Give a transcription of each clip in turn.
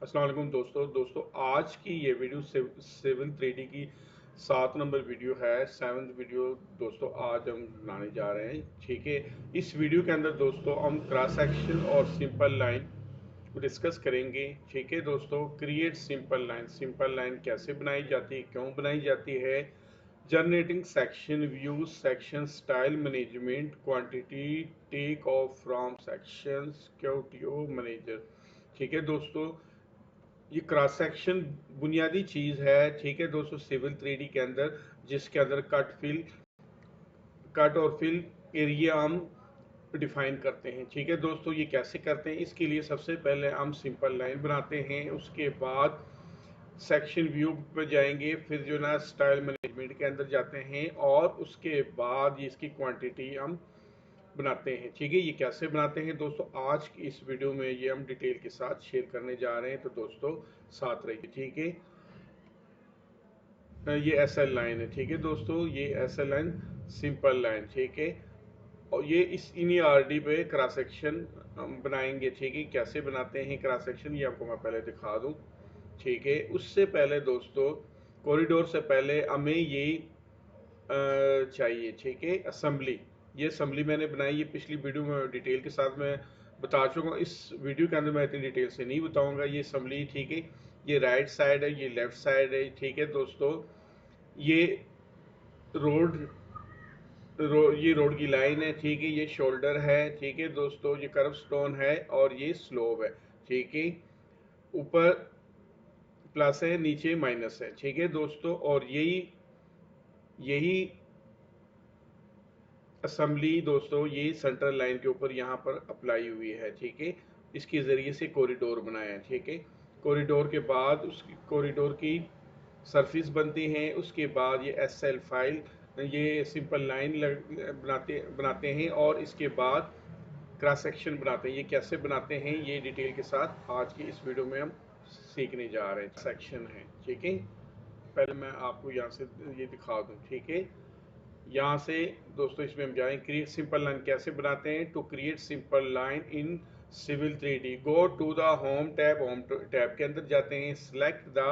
अस्सलाम वालेकुम दोस्तों आज की ये वीडियो सिविल 3D की 7 नंबर वीडियो है। 7th वीडियो दोस्तों आज हम बनाने जा रहे हैं। ठीक है, इस वीडियो के अंदर दोस्तों हम क्रॉस सेक्शन और सिंपल लाइन को डिस्कस करेंगे। ठीक है दोस्तों, क्रिएट सिंपल लाइन कैसे बनाई जाती है, क्यों बनाई जाती है, generating section views, section style management, quantity take off from sections, QTO manager. ठीक है दोस्तों, ये क्रॉस सेक्शन बुनियादी चीज़ है। ठीक है दोस्तों, सिविल 3D के अंदर जिसके अंदर कट और फिल एरिया हम डिफाइन करते हैं। ठीक है दोस्तों, ये कैसे करते हैं, इसके लिए सबसे पहले हम सिंपल लाइन बनाते हैं, उसके बाद सेक्शन व्यू पे जाएंगे, फिर जो ना स्टाइल मैनेजमेंट के अंदर जाते हैं और उसके बाद इसकी क्वांटिटी हम बनाते हैं। ठीक है, ये कैसे बनाते हैं दोस्तों, आज की इस वीडियो में ये हम डिटेल के साथ शेयर करने जा रहे हैं, तो दोस्तों साथ रहिए। ठीक है, ये SL लाइन है। ठीक है दोस्तों, ये SL लाइन सिंपल लाइन। ठीक है, और ये इन्हीं RD पे क्रॉस सेक्शन हम बनाएंगे। ठीक है, कैसे बनाते हैं क्रॉस सेक्शन ये आपको मैं पहले दिखा दूं। ठीक है, उससे पहले दोस्तों कॉरिडोर से पहले हमें ये चाहिए। ठीक है, असेंबली, ये असेंबली मैंने बनाई, ये पिछली वीडियो में डिटेल के साथ मैं बता चुका हूँ। इस वीडियो के अंदर मैं इतनी डिटेल से नहीं बताऊंगा। ये असेंबली, ठीक है, ये राइट साइड है, ये लेफ्ट साइड है। ठीक है दोस्तों, ये रोड ये रोड की लाइन है। ठीक है, ये शोल्डर है। ठीक है दोस्तों, ये कर्व स्टोन है और ये स्लोप है। ठीक है, ऊपर प्लस है, नीचे माइनस है। ठीक है दोस्तों, और यही यही असेंबली दोस्तों ये सेंट्रल लाइन के ऊपर यहाँ पर अप्लाई हुई है। ठीक है, इसके ज़रिए से कॉरिडोर बनाया है। ठीक है, कॉरिडोर के बाद उसकी कॉरिडोर की सरफेस बनती हैं, उसके बाद ये SL फाइल, ये सिंपल लाइन बनाते बनाते हैं और इसके बाद क्रॉस सेक्शन बनाते हैं। ये कैसे बनाते हैं ये डिटेल के साथ आज की इस वीडियो में हम सीखने जा रहे हैं। सेक्शन है। ठीक है, पहले मैं आपको यहाँ से ये दिखा दूँ। ठीक है, यहाँ से दोस्तों इसमें हम जाएं, क्रिएट सिंपल लाइन कैसे बनाते हैं। To create simple line in civil 3D, go to the home tab के अंदर जाते हैं, select the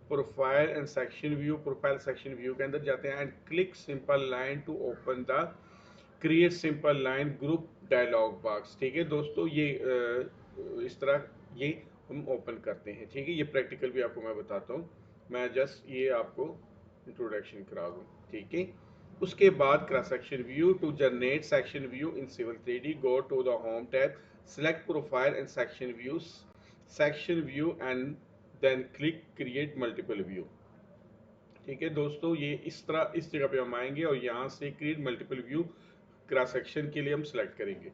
profile and section view, profile section view के अंदर जाते हैं and click simple line to open the create simple line group dialog box. ठीक है दोस्तों, ये इस तरह ये हम ओपन करते हैं। ठीक है, ये प्रैक्टिकल भी आपको मैं बताता हूँ, मैं जस्ट ये आपको इंट्रोडक्शन करा दूँ। ठीक है, उसके बाद cross section view, to generate section view in civil 3D, go to the home tab, select profile and section view and then click create multiple view. ठीक है दोस्तों, ये इस जगह पे हम आएंगे और यहाँ से create multiple view cross section के लिए हम सेलेक्ट करेंगे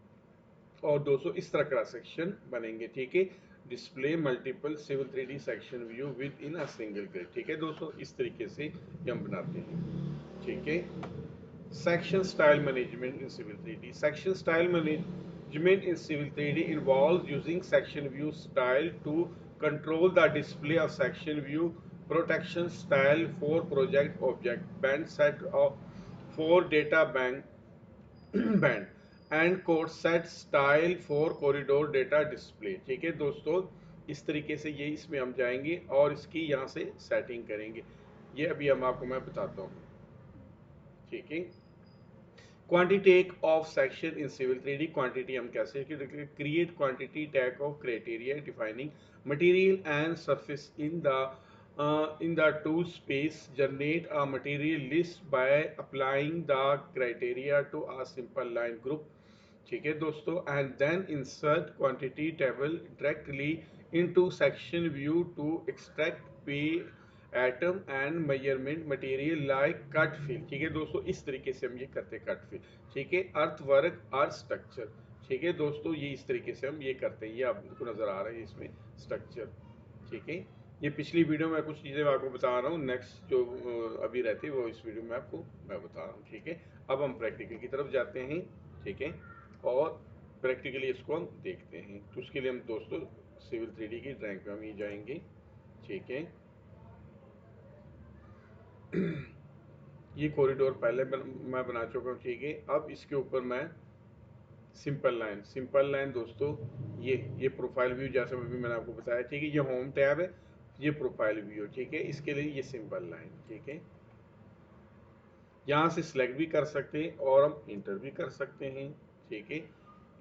और दोस्तों इस तरह क्रॉस सेक्शन बनेंगे। ठीक है, display multiple civil 3D section view within a single grid. ठीक है दोस्तों, इस तरीके से ये हम बनाते हैं। ठीक है, section style management in civil 3D, section style management in civil 3D involves using section view style to control the display of section view, protection style for project object, band set of for data band and code set style for corridor data display। ठीक है दोस्तों, इस तरीके से ये इसमें हम जाएंगे और इसकी यहाँ से सेटिंग करेंगे, ये अभी हम आपको मैं बताता हूँ। ठीक है, quantity of section in civil 3D, quantity हम कैसे create quantity tag of criteria defining material and surface in the tool space, generate a material list by applying the criteria to a simple line group। ठीक है दोस्तों, and then insert quantity table directly into section view to extract pay item and measurement material like cut fill. ठीक है दोस्तों, इस तरीके से हम ये करते हैं कट फिल। ठीक है, अर्थ वर्क अर्थ स्ट्रक्चर। ठीक है दोस्तों, ये इस तरीके से हम ये करते हैं, ये आपको नजर आ रहा है इसमें स्ट्रक्चर। ठीक है, ये पिछली वीडियो में कुछ चीज़ें आपको बता रहा हूँ, नेक्स्ट जो अभी रहती है वो इस वीडियो में आपको मैं बता रहा हूँ। ठीक है, अब हम प्रैक्टिकल की तरफ जाते हैं। ठीक है, और प्रैक्टिकली इसको हम देखते हैं, तो उसके लिए हम दोस्तों सिविल 3D की ड्राइंग पे हम ही जाएंगे। ठीक है, ये कॉरिडोर पहले मैं बना चुका हूँ। ठीक है, अब इसके ऊपर मैं सिंपल लाइन दोस्तों, ये प्रोफाइल व्यू जैसे अभी मैंने आपको बताया, ठीक है। ये होम टैब है, ये प्रोफाइल व्यू, ठीक है। इसके लिए ये सिंपल लाइन, ठीक है। यहाँ से सिलेक्ट भी कर सकते हैं और हम इंटर भी कर सकते हैं, ठीक है।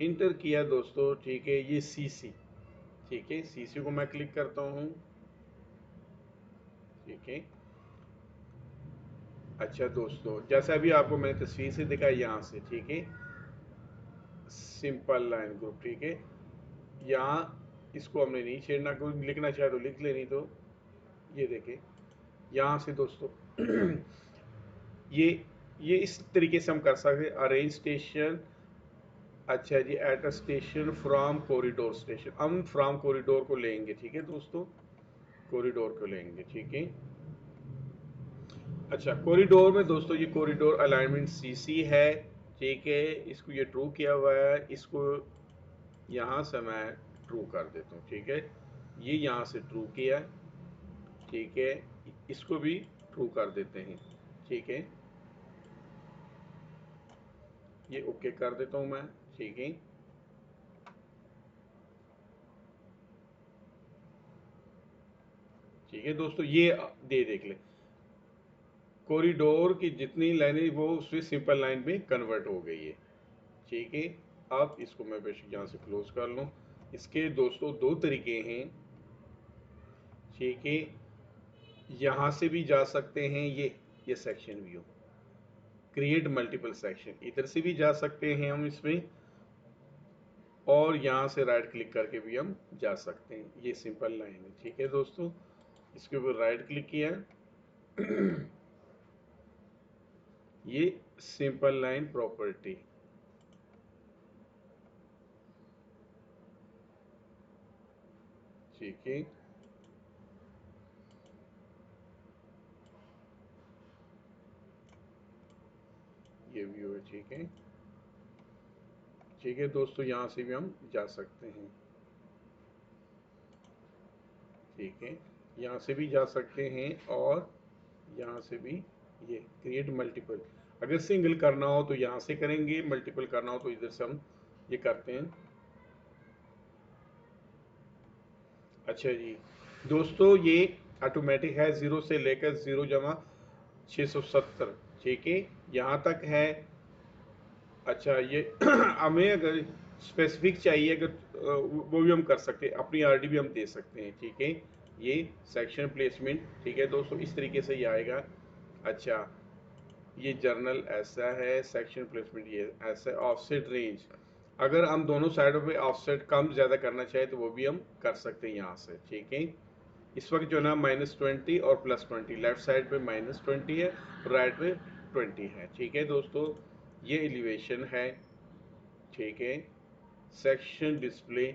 इंटर किया दोस्तों, ठीक है। ये सीसी, ठीक है, सीसी को मैं क्लिक करता हूँ, ठीक है। अच्छा दोस्तों, जैसा अभी आपको मैंने तस्वीर से दिखाया, यहाँ से, ठीक है, सिंपल लाइन ग्रुप, ठीक है। यहाँ इसको हमने नहीं छेड़ना, कोई लिखना चाहे तो लिख ले, नहीं तो ये देखें यहाँ से दोस्तों ये ये इस तरीके से हम कर सकते हैं, अरेंज स्टेशन। अच्छा जी, at a station from corridor station, हम फ्रॉम कॉरिडोर को लेंगे, ठीक है दोस्तों, कॉरिडोर को लेंगे, ठीक है। अच्छा, कॉरिडोर में दोस्तों ये कॉरिडोर अलाइनमेंट सीसी है, ठीक है। इसको ये ट्रू किया हुआ है, इसको यहाँ से मैं ट्रू कर देता हूँ, ठीक है। ये यहाँ से ट्रू किया, ठीक है। इसको भी ट्रू कर देते हैं, ठीक है। ये ओके कर देता हूँ मैं, ठीक है। ठीक है दोस्तों, ये देख ले, कॉरिडोर की जितनी लाइनें वो उसमें सिंपल लाइन में कन्वर्ट हो गई है, ठीक है। अब इसको मैं बेशक यहाँ से क्लोज कर लूँ। इसके दोस्तों दो तरीके हैं, ठीक है। यहाँ से भी जा सकते हैं, ये section view, create multiple section, इधर से भी जा सकते हैं हम इसमें, और यहाँ से राइट क्लिक करके भी हम जा सकते हैं। ये सिंपल लाइन है, ठीक है दोस्तों। इसके ऊपर राइट क्लिक किया ये सिंपल लाइन प्रॉपर्टी, ठीक है। ये व्यू है, ठीक है। ठीक है दोस्तों, यहाँ से भी हम जा सकते हैं, ठीक है। यहाँ से भी जा सकते हैं और यहाँ से भी। ये क्रिएट मल्टीपल, अगर सिंगल करना हो तो यहाँ से करेंगे, मल्टीपल करना हो तो इधर से हम ये करते हैं। अच्छा जी दोस्तों, ये ऑटोमेटिक है, 0 से लेकर 0 - 670, ठीक है, यहाँ तक है। अच्छा, ये हमें अगर स्पेसिफिक चाहिए, अगर वो भी हम कर सकते हैं, अपनी आरडी भी हम दे सकते हैं, ठीक है। ये सेक्शन प्लेसमेंट, ठीक है दोस्तों, इस तरीके से ये आएगा। अच्छा, ये जर्नल ऐसा है, सेक्शन प्लेसमेंट ये ऐसा है। ऑफसेट रेंज, अगर हम दोनों साइडों पे ऑफसेट कम ज़्यादा करना चाहे तो वो भी हम कर सकते हैं यहाँ से, ठीक है। इस वक्त जो है ना -20 और +20, लेफ्ट साइड पे -20 है, राइट पे 20 है, ठीक है दोस्तों। ये एलिवेशन है, ठीक है। सेक्शन डिस्प्ले,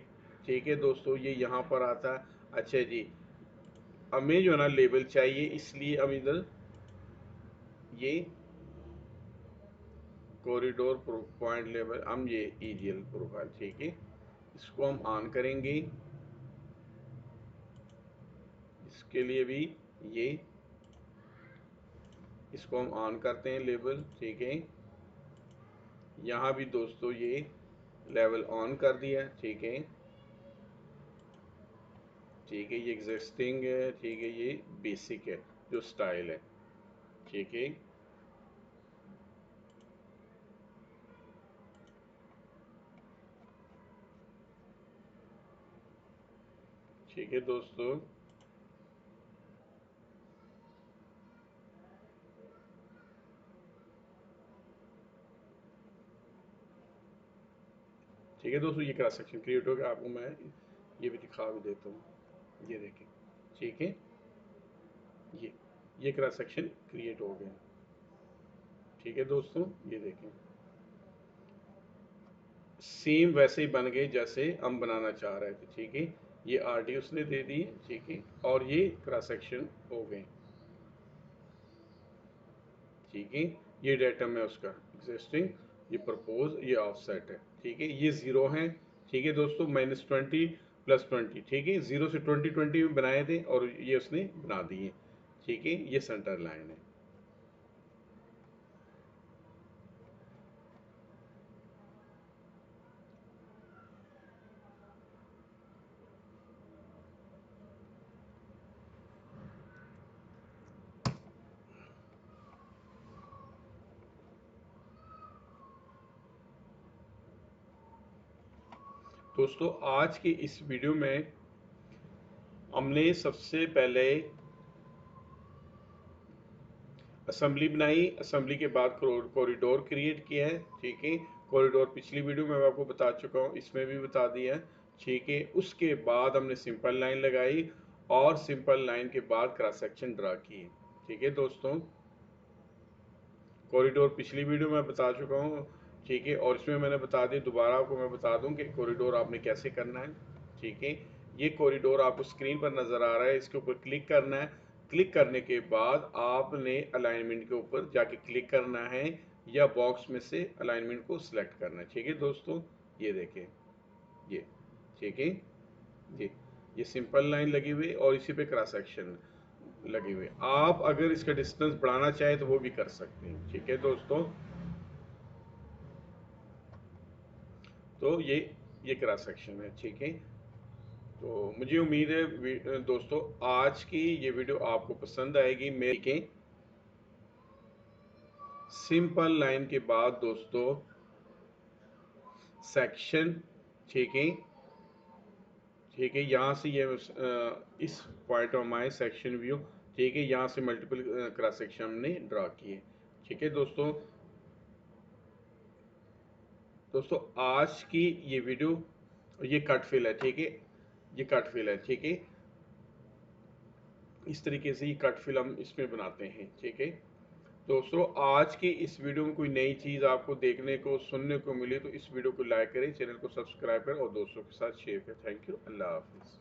ठीक है दोस्तों, ये यहाँ पर आता है। अच्छा जी, हमें जो है ना लेबल चाहिए, इसलिए हम इधर ये कॉरिडोर पॉइंट लेवल, हम ये ईजीएल प्रोफाइल, ठीक है, इसको हम ऑन करेंगे। इसके लिए भी ये, इसको हम ऑन करते हैं लेवल, ठीक है। यहाँ भी दोस्तों ये लेवल ऑन कर दिया, ठीक है। ठीक है, ये एग्जिस्टिंग है, ठीक है, ये बेसिक है जो स्टाइल है, ठीक है। ठीक है दोस्तों, ठीक है दोस्तों, ये क्रॉस सेक्शन क्रिएट हो गया। आपको मैं ये भी दिखा भी देता हूँ, ये देखें, ठीक है। ये ये क्रॉस सेक्शन क्रिएट हो गया, ठीक है दोस्तों, ये देखें, सेम वैसे ही बन गए जैसे हम बनाना चाह रहे थे, ठीक है। ये आरडी उसने दे दी, ठीक है, और ये क्रॉस सेक्शन हो गए, ठीक है। ये डेटम है उसका एग्जिस्टिंग, ये प्रपोज, ये ऑफसेट है, ठीक है। ये 0 है, ठीक है दोस्तों, -20 +20, ठीक है। 0 से 20 में बनाए थे और ये उसने बना दिए, ठीक है। ये सेंटर लाइन है। दोस्तों आज की इस वीडियो में हमने सबसे पहले असेंबली बनाई, असेंबली के बाद कॉरिडोर क्रिएट किया है, ठीक है। कॉरिडोर पिछली वीडियो में मैं आपको बता चुका हूँ, इसमें भी बता दिया है, ठीक है। उसके बाद हमने सिंपल लाइन लगाई और सिंपल लाइन के बाद क्रॉस सेक्शन ड्रा किए, ठीक है दोस्तों। कॉरिडोर पिछली वीडियो में बता चुका हूँ, ठीक है। और इसमें मैंने बता दिया, दोबारा आपको मैं बता दूं कि कॉरिडोर आपने कैसे करना है, ठीक है। ये कॉरिडोर आपको स्क्रीन पर नज़र आ रहा है, इसके ऊपर क्लिक करना है। क्लिक करने के बाद आपने अलाइनमेंट के ऊपर जाके क्लिक करना है या बॉक्स में से अलाइनमेंट को सिलेक्ट करना है, ठीक है दोस्तों। ये देखें, ये ठीक है, ये सिंपल लाइन लगी हुई और इसी पे क्रॉस सेक्शन लगे हुए। आप अगर इसका डिस्टेंस बढ़ाना चाहें तो वो भी कर सकते हैं, ठीक है दोस्तों। तो ये क्रॉस सेक्शन है, ठीक है। तो मुझे उम्मीद है दोस्तों आज की ये वीडियो आपको पसंद आएगी। मेरे सिंपल लाइन के बाद दोस्तों सेक्शन, ठीक है, ठीक है। यहाँ से ये इस point of my section view, ठीक है। यहाँ से मल्टीपल क्रॉस सेक्शन हमने ड्रा किए, ठीक है दोस्तों। दोस्तों आज की ये वीडियो, ये कट फिल है, ठीक है, ये कट फिल है, ठीक है। इस तरीके से ये कट फिल हम इसमें बनाते हैं, ठीक है दोस्तों। आज की इस वीडियो में कोई नई चीज़ आपको देखने को सुनने को मिली तो इस वीडियो को लाइक करें, चैनल को सब्सक्राइब करें और दोस्तों के साथ शेयर करें। थैंक यू, अल्लाह हाफिज़।